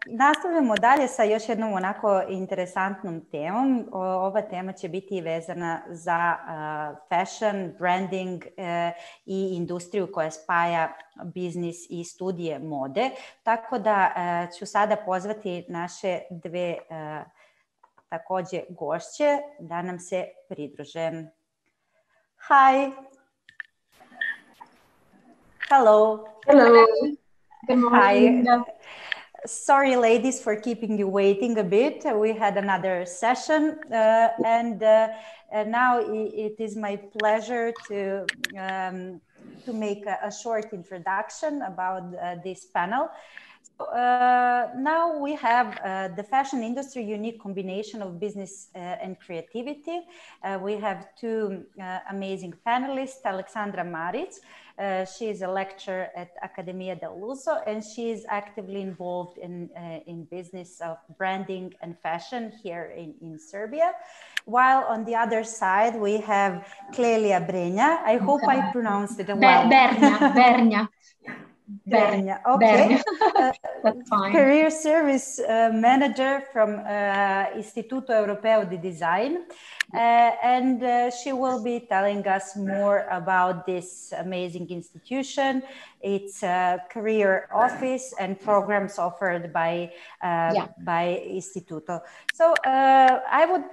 Nastavljamo dalje sa još jednom onako interesantnom temom. Ova tema će biti vezana za fashion, branding i industriju koja spaja biznis i studije mode. Tako da ću sada pozvati naše dve takođe gošće da nam se pridruže. Hi! Hello! Hello! Good morning. Hi. Sorry, ladies, for keeping you waiting a bit. We had another session, and now it is my pleasure to make a short introduction about this panel. Now we have the fashion industry unique combination of business and creativity. We have two amazing panelists, Aleksandra Maric. She is a lecturer at Accademia dell'Uso, and she is actively involved in business of branding and fashion here in Serbia. While on the other side, we have Clelia Brenja. I hope I pronounced it well. Bernja. Bernja, okay. That's fine. Career Service Manager from Istituto Europeo di Design. And she will be telling us more about this amazing institution, its career office and programs offered by Istituto. So I would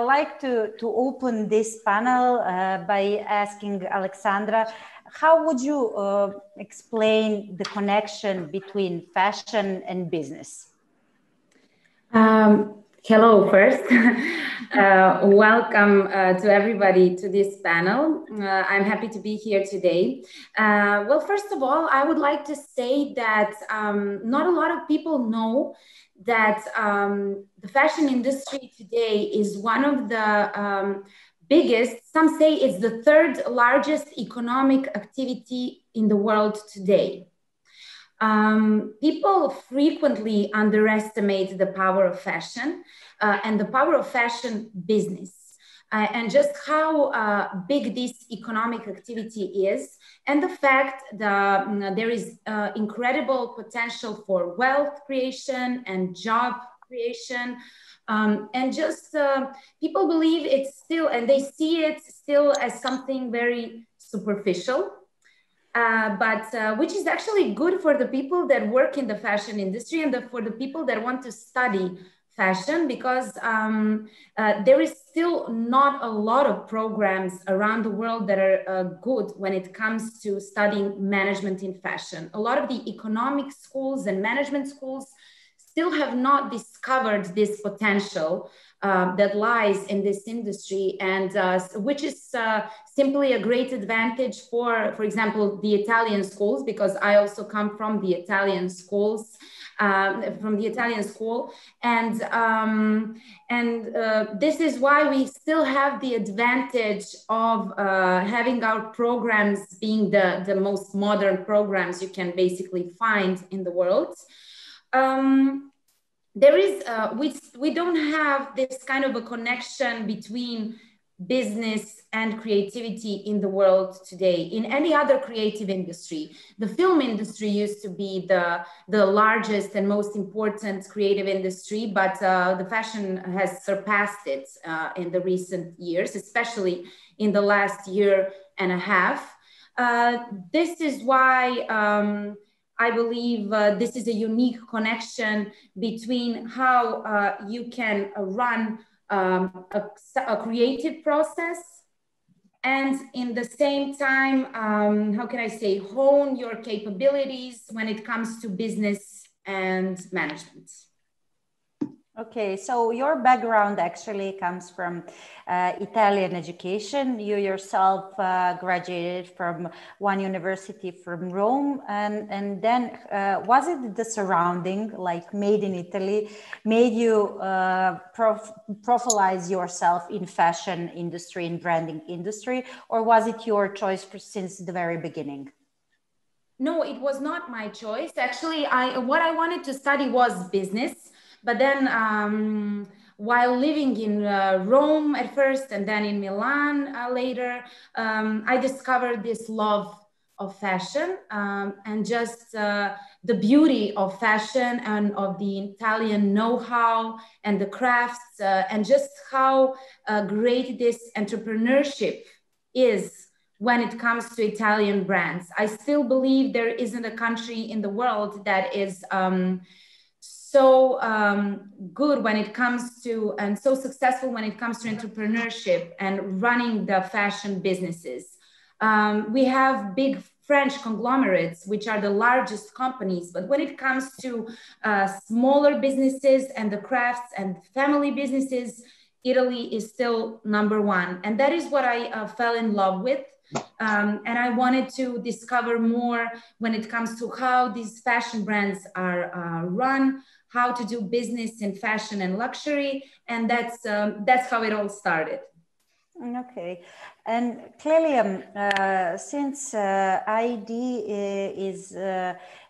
like to open this panel by asking Aleksandra, how would you explain the connection between fashion and business? Hello, first. Welcome to everybody to this panel. I'm happy to be here today. Well, first of all, I would like to say that not a lot of people know that the fashion industry today is one of the biggest, some say it's the third largest economic activity in the world today. People frequently underestimate the power of fashion and the power of fashion business and just how big this economic activity is, and the fact that there is incredible potential for wealth creation and job creation. And just people believe it's still, and they see it still as something very superficial, but which is actually good for the people that work in the fashion industry and for the people that want to study fashion, because there is still not a lot of programs around the world that are good when it comes to studying management in fashion. A lot of the economic schools and management schools still have not discovered this potential that lies in this industry, and which is simply a great advantage for example, the Italian schools, because I also come from the Italian schools, from the Italian school, and this is why we still have the advantage of having our programs being the most modern programs you can basically find in the world. There is, we don't have this kind of a connection between business and creativity in the world today. In any other creative industry, the film industry used to be the largest and most important creative industry, but the fashion has surpassed it in the recent years, especially in the last year and a half. This is why I believe this is a unique connection between how you can run a creative process and in the same time, how can I say, hone your capabilities when it comes to business and management. Okay, so your background actually comes from Italian education. You yourself graduated from one university from Rome, and then was it the surrounding, like made in Italy, made you profilize yourself in fashion industry and branding industry, or was it your choice since the very beginning? No, it was not my choice. Actually, what I wanted to study was business. But then while living in Rome at first and then in Milan later, I discovered this love of fashion and just the beauty of fashion and of the Italian know-how and the crafts and just how great this entrepreneurship is when it comes to Italian brands. I still believe there isn't a country in the world that is so good when it comes to, and so successful when it comes to entrepreneurship and running the fashion businesses. We have big French conglomerates, which are the largest companies, but when it comes to smaller businesses and the crafts and family businesses, Italy is still #1. And that is what I fell in love with. And I wanted to discover more when it comes to how these fashion brands are run, how to do business in fashion and luxury. And that's how it all started. Okay, and clearly, since ID is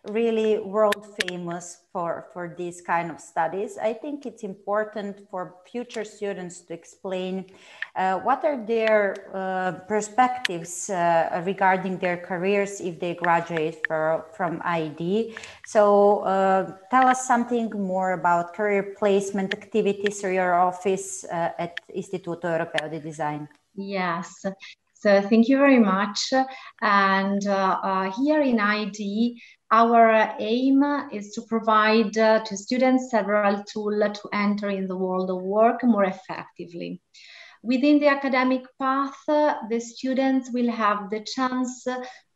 really world famous for these kind of studies, I think it's important for future students to explain what are their perspectives regarding their careers if they graduate from ID. So tell us something more about career placement activities or your office at Istituto Europeo di Design. Yes, so thank you very much. And here in ID, our aim is to provide to students several tools to enter in the world of work more effectively. Within the academic path, the students will have the chance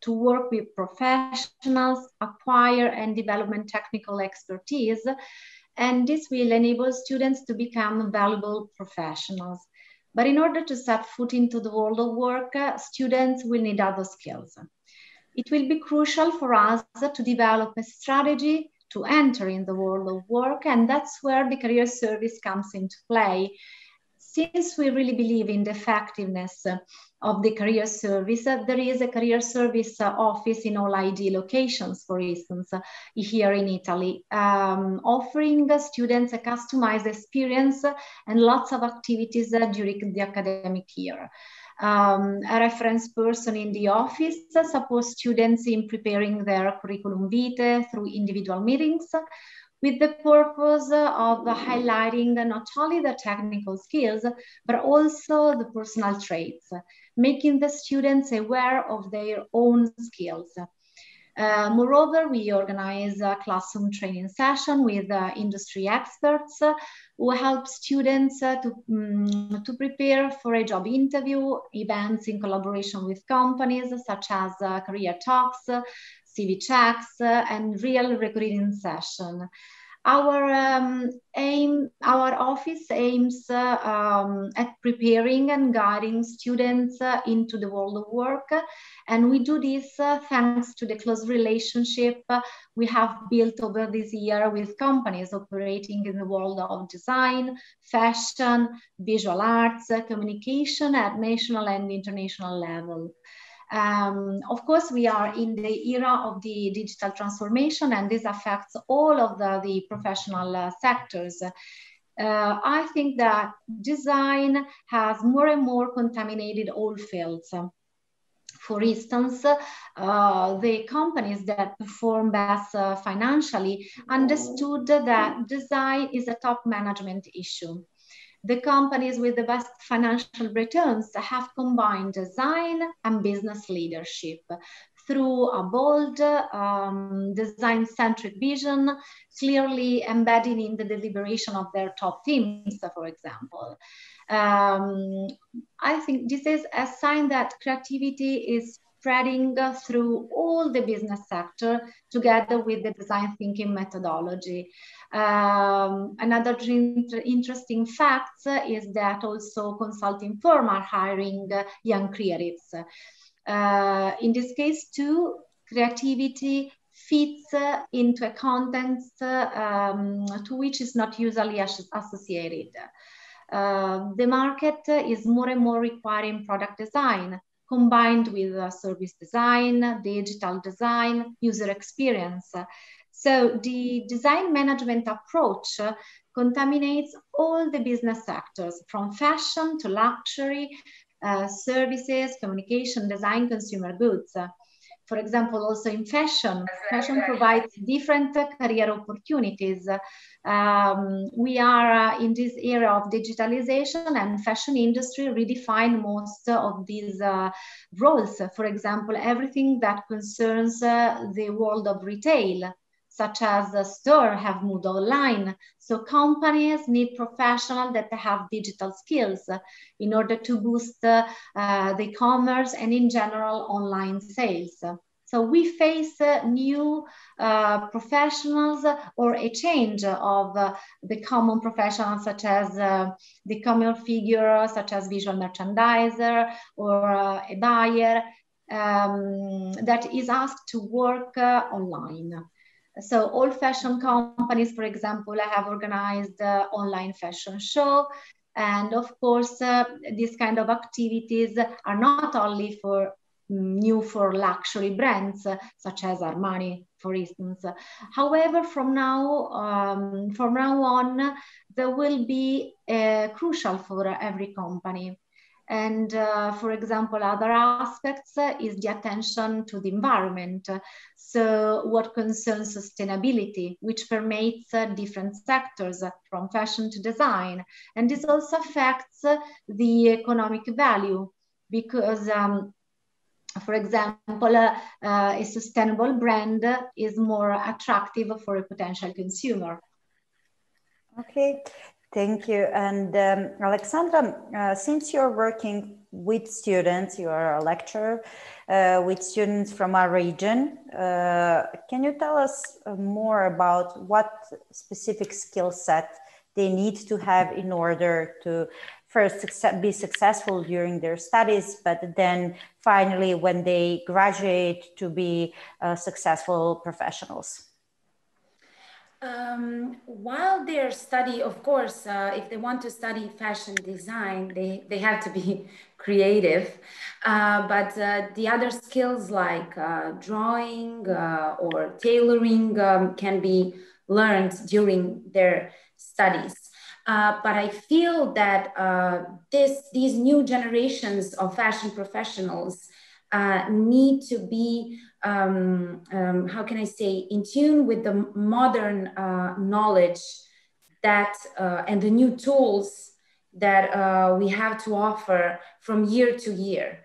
to work with professionals, acquire and develop technical expertise, and this will enable students to become valuable professionals. But in order to set foot into the world of work, students will need other skills. It will be crucial for us to develop a strategy to enter in the world of work, and that's where the career service comes into play. Since we really believe in the effectiveness of the career service, there is a career service office in all ID locations, for instance, here in Italy, offering the students a customized experience and lots of activities during the academic year. A reference person in the office supports students in preparing their curriculum vitae through individual meetings, with the purpose of highlighting not only the technical skills, but also the personal traits, making the students aware of their own skills. Moreover, we organize a classroom training session with industry experts who help students to prepare for a job interview, events in collaboration with companies such as career talks, CV checks, and real recruiting session. Our office aims at preparing and guiding students into the world of work, and we do this thanks to the close relationship we have built over this year with companies operating in the world of design, fashion, visual arts, communication at national and international level. Of course, we are in the era of the digital transformation, and this affects all of the professional sectors. I think that design has more and more contaminated all fields. For instance, the companies that perform best financially understood that design is a top management issue. The companies with the best financial returns have combined design and business leadership through a bold, design-centric vision, clearly embedded in the deliberation of their top teams, for example. I think this is a sign that creativity is spreading through all the business sector together with the design thinking methodology. Another interesting fact is that also consulting firms are hiring young creatives. In this case too, creativity fits into a context to which is not usually associated. The market is more and more requiring product design, combined with service design, digital design, user experience. So the design management approach contaminates all the business sectors, from fashion to luxury, services, communication, design, consumer goods. For example, also in fashion provides different career opportunities. We are in this era of digitalization, and fashion industry redefine most of these roles. For example, everything that concerns the world of retail, such as the store, have moved online. So companies need professionals that have digital skills in order to boost the e-commerce and in general online sales. So we face new professionals or a change of the common professionals, such as the common figure, such as visual merchandiser or a buyer that is asked to work online. So all fashion companies, for example, have organized online fashion show. And of course, these kind of activities are not only for new for luxury brands, such as Armani, for instance. However, from now on, there will be crucial for every company. And for example, other aspects is the attention to the environment. So what concerns sustainability, which permeates different sectors from fashion to design. And this also affects the economic value because for example, a sustainable brand is more attractive for a potential consumer. Okay. Thank you. And Alexandra, since you're working with students, you are a lecturer with students from our region, can you tell us more about what specific skill set they need to have in order to first be successful during their studies, but then finally when they graduate to be successful professionals? While they study, of course, if they want to study fashion design, they have to be creative. But the other skills like drawing or tailoring can be learned during their studies. But I feel that these new generations of fashion professionals need to be how can I say, in tune with the modern knowledge that and the new tools that we have to offer from year to year.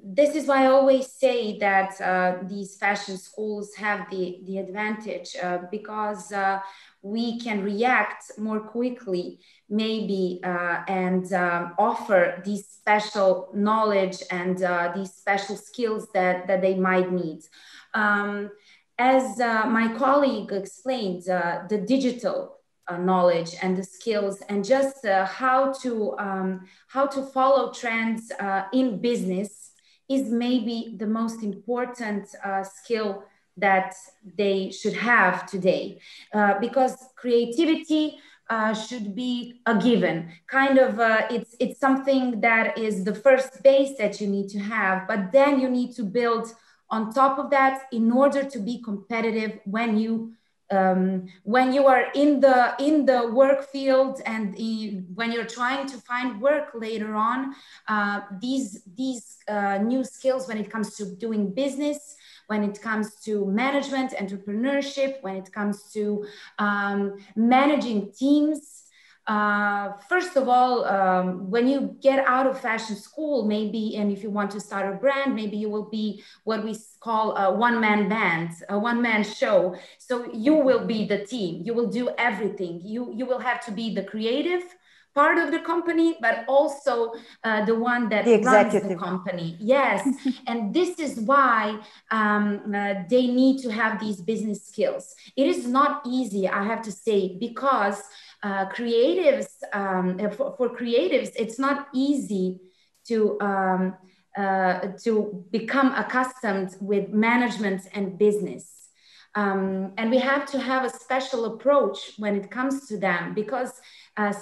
This is why I always say that these fashion schools have the advantage because we can react more quickly, maybe, and offer these special knowledge and these special skills that they might need. As my colleague explained, the digital knowledge and the skills and just how to follow trends in business is maybe the most important skill that they should have today, because creativity should be a given. Kind of, it's something that is the first base that you need to have, but then you need to build on top of that in order to be competitive when you are in the work field and when you're trying to find work later on. These new skills when it comes to doing business, when it comes to management, entrepreneurship, when it comes to managing teams. First of all, when you get out of fashion school, maybe, and if you want to start a brand, maybe you will be what we call a one-man band, a one-man show. So you will be the team, you will do everything. You will have to be the creative part of the company, but also the one that runs the company. Yes, and this is why they need to have these business skills. It is not easy, I have to say, because creatives, for creatives, it's not easy to become accustomed with management and business. And we have to have a special approach when it comes to them, because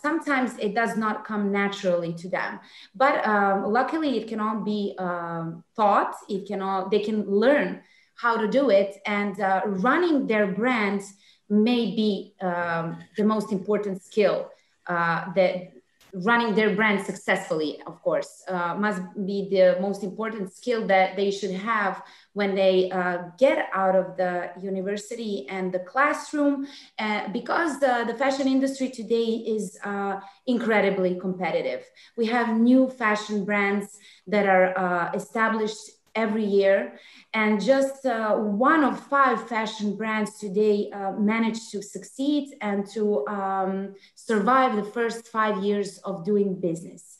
sometimes it does not come naturally to them. But luckily, it can all be taught. They can learn how to do it, and running their brand may be the most important skill that running their brand successfully, of course, must be the most important skill that they should have when they get out of the university and the classroom, because the fashion industry today is incredibly competitive. We have new fashion brands that are established every year, and just 1 of 5 fashion brands today manage to succeed and to survive the first 5 years of doing business.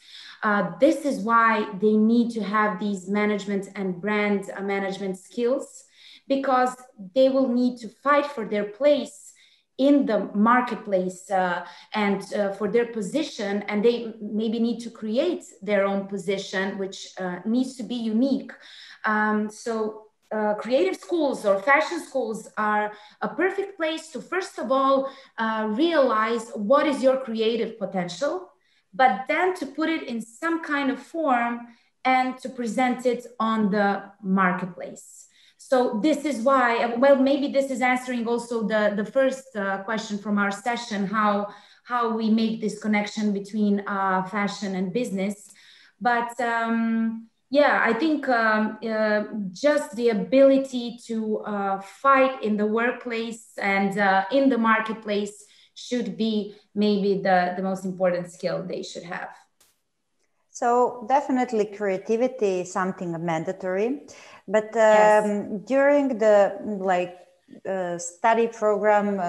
This is why they need to have these management and brand management skills, because they will need to fight for their place in the marketplace and for their position, and they maybe need to create their own position, which needs to be unique. Creative schools or fashion schools are a perfect place to, first of all, realize what is your creative potential, but then to put it in some kind of form and to present it on the marketplace. So this is why, well, maybe this is answering also the first question from our session, how we make this connection between fashion and business. But yeah, I think just the ability to fight in the workplace and in the marketplace should be maybe the most important skill they should have. So definitely creativity is something mandatory, but during the study program,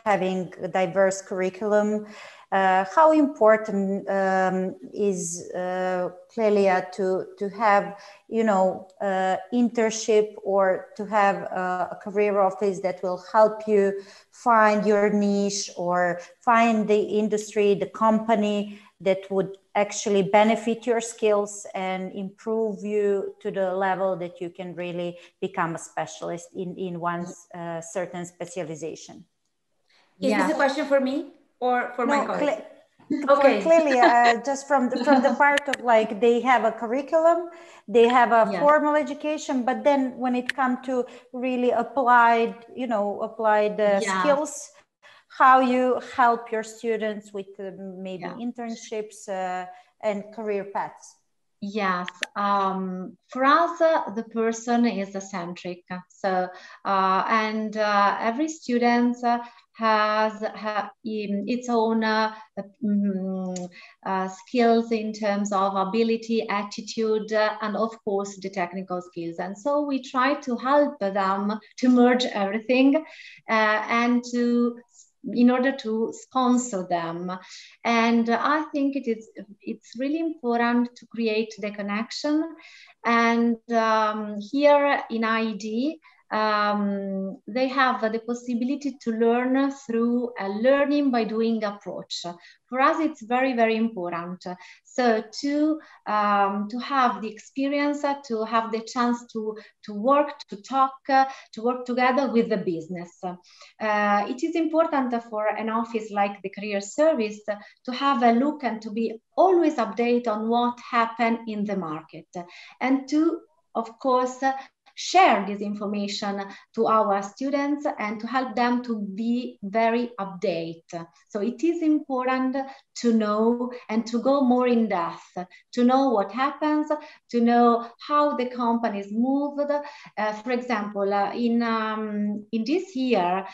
having a diverse curriculum, how important is Clelia to have, you know, internship or to have a career office that will help you find your niche or find the industry, the company that would actually benefit your skills and improve you to the level that you can really become a specialist in one certain specialization? Is this a question for me or for my colleague? Okay. Clearly, just from the part of like they have a curriculum, they have a formal education, but then when it comes to really applied skills, how you help your students with maybe internships and career paths? Yes, for us, the person is centric. So, and every student has its own skills in terms of ability, attitude, and of course the technical skills. And so we try to help them to merge everything and in order to sponsor them. And I think it's really important to create the connection. And here in IED, they have the possibility to learn through a learning by doing approach. For us, it's very, very important. So to have the experience, to have the chance to work, to talk, to work together with the business. It is important for an office like the Career Service to have a look and to be always updated on what happened in the market, and to, of course, share this information to our students and to help them to be very updated. So it is important to know and to go more in depth, to know what happens, to know how the companies moved. For example, in this year,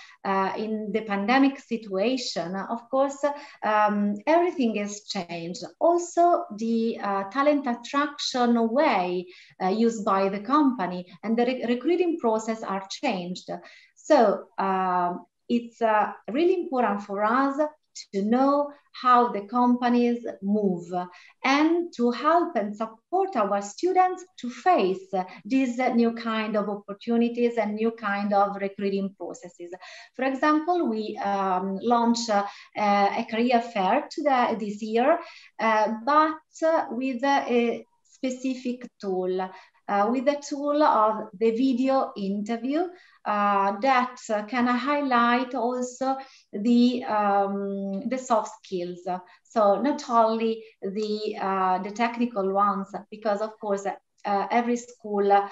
in the pandemic situation, of course, everything has changed. Also, the talent attraction way used by the company and the recruiting process are changed. So it's really important for us to know how the companies move and to help and support our students to face these new kind of opportunities and new kind of recruiting processes. For example, we launched a career fair this year, but with a specific tool. With the tool of the video interview that can highlight also the soft skills. So not only the technical ones, because of course every school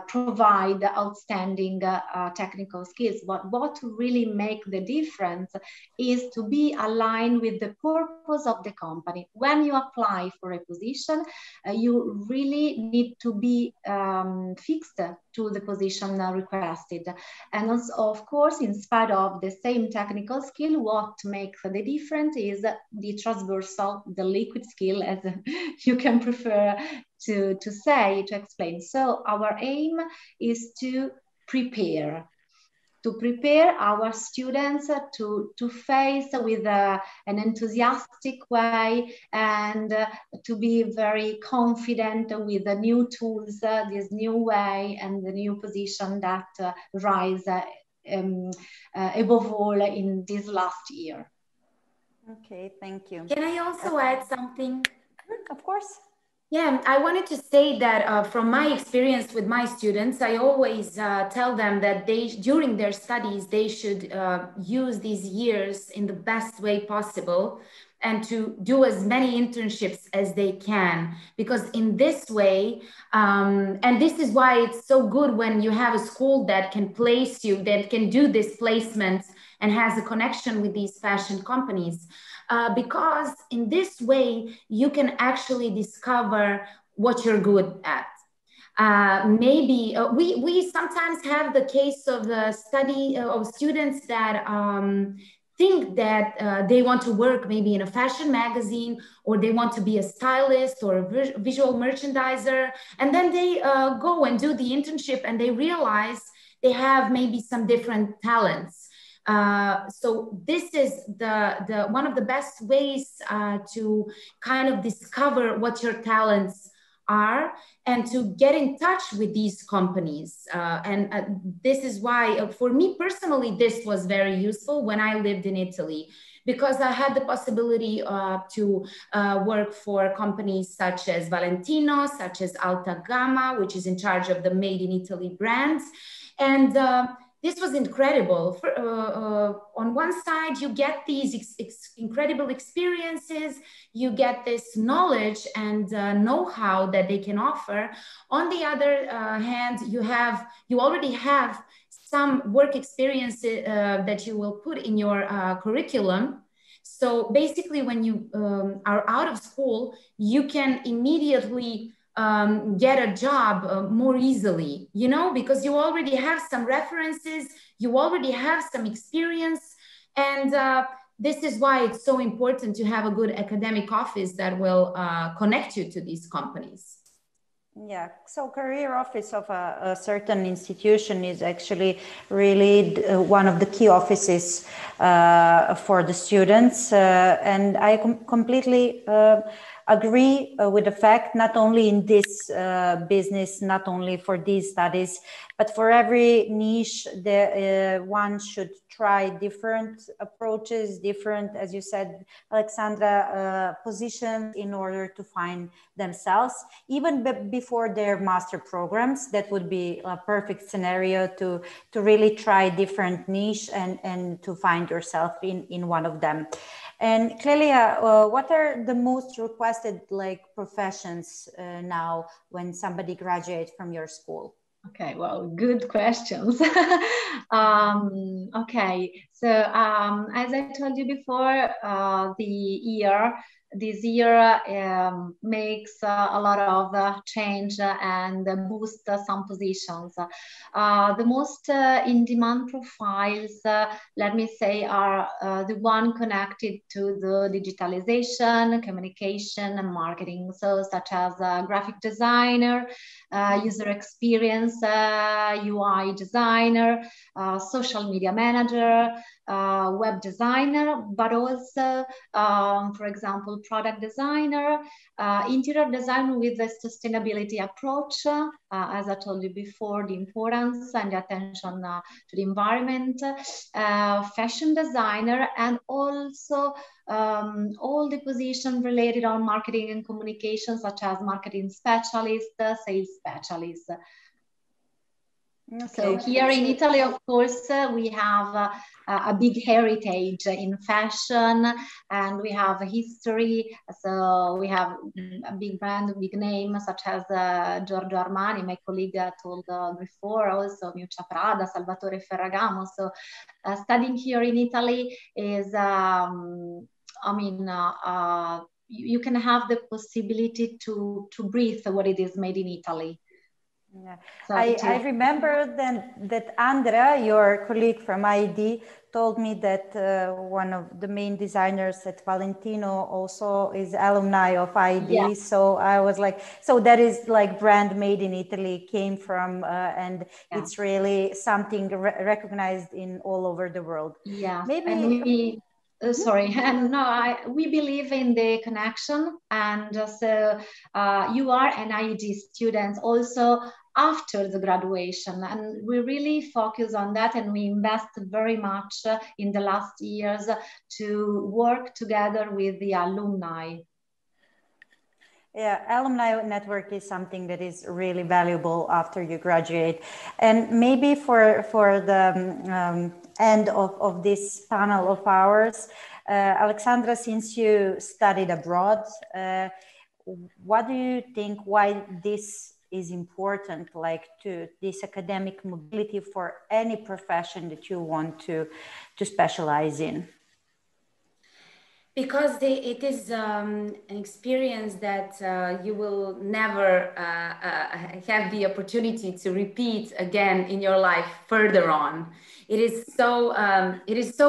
provide outstanding technical skills, but what really make the difference is to be aligned with the purpose of the company. When you apply for a position, you really need to be fixed to the position requested. And also, of course, in spite of the same technical skill, what makes the difference is the transversal, the liquid skill, as you can prefer to say, to explain. So our aim is to prepare our students to face with an enthusiastic way, and to be very confident with the new tools, this new way and the new position that rise above all in this last year. Okay, thank you. Can I also add something? Of course. Yeah, I wanted to say that from my experience with my students, I always tell them that during their studies, they should use these years in the best way possible and to do as many internships as they can, because in this way, and this is why it's so good when you have a school that can place you, that can do this placement and has a connection with these fashion companies. Because in this way, you can actually discover what you're good at. Maybe we sometimes have the case of the study of students that think that they want to work maybe in a fashion magazine, or they want to be a stylist or a visual merchandiser, and then they go and do the internship and they realize they have maybe some different talents. So this is the one of the best ways to kind of discover what your talents are and to get in touch with these companies. And this is why, for me personally, this was very useful when I lived in Italy, because I had the possibility to work for companies such as Valentino, such as Alta Gamma, which is in charge of the Made in Italy brands. And this was incredible. On one side, you get these incredible experiences, you get this knowledge and know-how that they can offer. On the other hand, you already have some work experiences that you will put in your curriculum. So basically, when you are out of school, you can immediately get a job more easily, you know, because you already have some references, you already have some experience. And this is why it's so important to have a good academic office that will connect you to these companies. Yeah, so career office of a certain institution is actually really one of the key offices for the students. And I completely agree with the fact, not only in this business, not only for these studies, but for every niche, one should try different approaches, different, as you said, Alexandra, positions in order to find themselves, even before their master programs. That would be a perfect scenario to really try different niche and to find yourself in one of them. And Clelia, what are the most requested professions now when somebody graduates from your school? Okay, well, good questions. Okay, so as I told you before, this year makes a lot of change and boost some positions. The most in-demand profiles, let me say, are the one connected to the digitalization, communication, and marketing. So such as graphic designer, user experience, UI designer, social media manager, web designer, but also, for example, product designer, interior design with a sustainability approach, as I told you before, the importance and the attention to the environment, fashion designer, and also all the positions related on marketing and communication, such as marketing specialist, sales specialist. Okay. So here in Italy, of course, we have a big heritage in fashion, and we have a history. So we have a big brand, a big name, such as Giorgio Armani, my colleague told before, also Miuccia Prada, Salvatore Ferragamo. So studying here in Italy is, I mean, you can have the possibility to breathe what it is made in Italy. Yeah. So I remember that Andrea, your colleague from ID, told me that one of the main designers at Valentino also is alumni of ID. Yeah. So I was like, so that is like brand made in Italy, came from, and it's really something recognized in all over the world. Yeah. Maybe. And we, sorry, and no, we believe in the connection, and so you are an ID student also after the graduation, and we really focus on that, and we invest very much in the last years to work together with the alumni. Yeah, alumni network is something that is really valuable after you graduate. And maybe for the end of this panel of ours, Alexandra, since you studied abroad, what do you think, why this is important, like to this academic mobility for any profession that you want to specialize in? Because it is an experience that you will never have the opportunity to repeat again in your life further on. It is so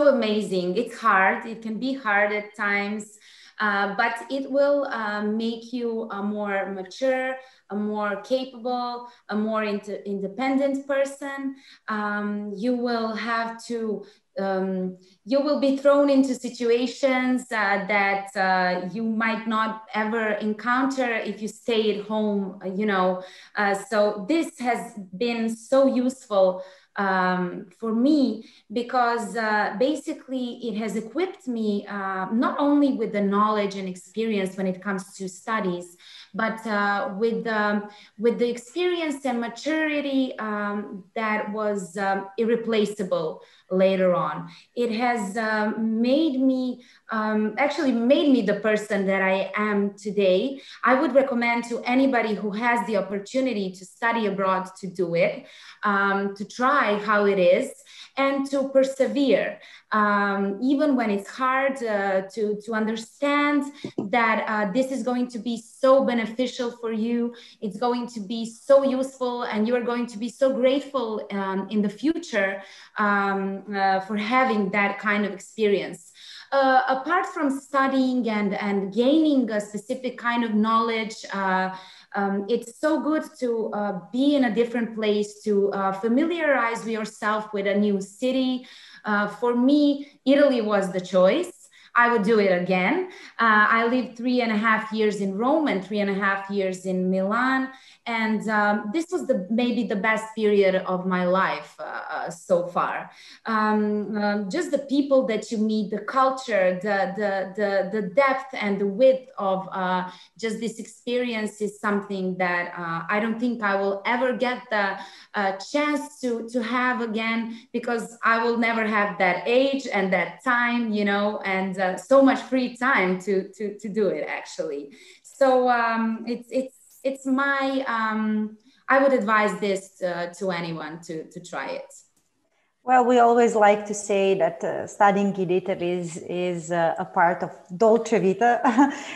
amazing. It's hard. It can be hard at times, but it will make you a more mature, a more capable, a more independent person. You will have to you will be thrown into situations that you might not ever encounter if you stay at home, you know. So this has been so useful for me because basically it has equipped me not only with the knowledge and experience when it comes to studies, but with the experience and maturity that was irreplaceable later on. It has actually made me the person that I am today. I would recommend to anybody who has the opportunity to study abroad to do it, to try how it is, and to persevere, even when it's hard, to understand that this is going to be so beneficial for you. It's going to be so useful, and you are going to be so grateful in the future for having that kind of experience. Apart from studying and gaining a specific kind of knowledge, it's so good to be in a different place, to familiarize yourself with a new city. For me, Italy was the choice. I would do it again. I lived 3.5 years in Rome and 3.5 years in Milan. And this was maybe the best period of my life so far. Just the people that you meet, the culture, the depth and the width of just this experience is something that I don't think I will ever get the chance to have again, because I will never have that age and that time, you know, and so much free time to do it, actually. So it's my I would advise this to anyone to try it. Well, we always like to say that studying in Italy is a part of dolce vita.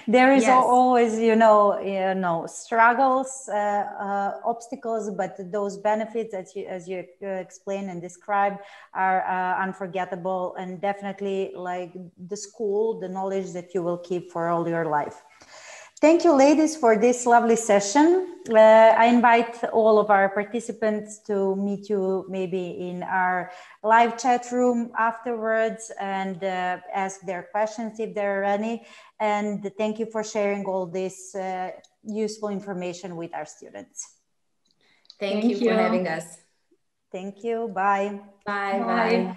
There is always, you know, struggles, obstacles, but those benefits, as you explained and described, are unforgettable, and definitely like the school, the knowledge that you will keep for all your life. Thank you, ladies, for this lovely session. I invite all of our participants to meet you maybe in our live chat room afterwards and ask their questions if there are any. And thank you for sharing all this useful information with our students. Thank you for having us. Thank you. Bye. Bye. Bye.